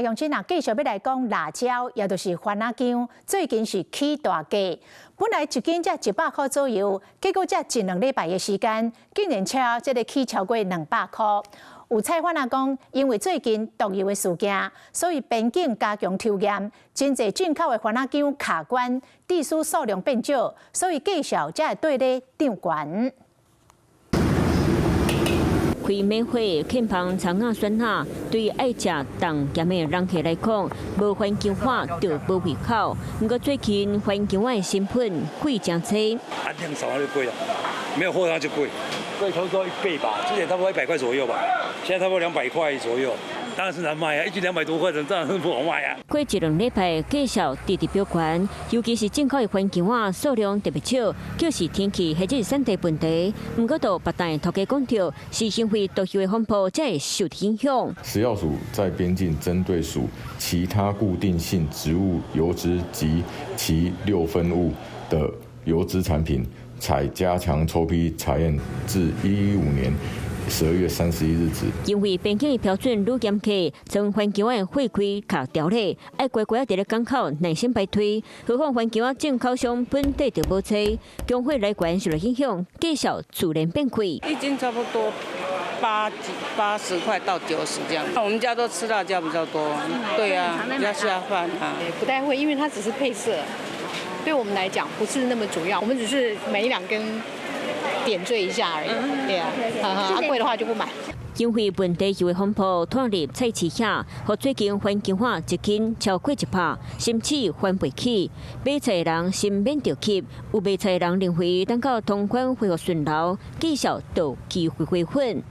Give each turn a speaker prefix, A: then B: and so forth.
A: 鄉親啊，繼續要來講辣椒，也就是番仔薑，最近是起大價。本來一斤才100塊左右，結果才一兩禮拜的時間，竟然這個起超過200塊。有採訪啊講，因為最近毒油的事件，所以邊境加強抽驗，真濟進口的番仔薑卡關，地區數量變少，所以價格才會對咧漲懸。
B: 開美會慶豐長亞酸菜，對於愛食重鹹的人客來講，無番薑花就無胃口。不過最近番薑花的成本貴真多，
C: 量少它就貴了，沒有貨它就貴，貴差不多1倍吧，之前差不多100塊左右吧，現在差不多200塊左右。當然是難賣啊，一斤200多塊，當然是不好賣啊。過一兩禮拜價格直直飆懸，尤其是進口的番薑花數量特別少，就是天氣或者是產地問題。不過，到別大頭家講到，是因為毒油的風暴才會受影響。食藥署在邊境針對屬其他固定性植物油脂及其6分物的油脂產品，採加強抽批查驗，至2015年12月31日止。因為邊境的標準愈嚴格，將番薑的貨櫃卡條例，愛乖乖在咧港口耐心排隊。何況番薑進口商本地就無多，工會來源受到影響，價格自然變貴。
D: 一斤差不多80塊到90這樣。我們家都吃辣椒比較多，對啊，比較下飯啊。
E: 不太會，因為它只是配色，對我們來講不是那麼主要，我們只是每2根點綴一下而已，對啊，貴的話就不買。
B: 因為本地油的風暴拖入菜市場，和最近番薑花一斤超過100，甚至翻倍起。買菜的人心免着急，有賣菜的人認為等到通關恢復順流，價格就機會回穩。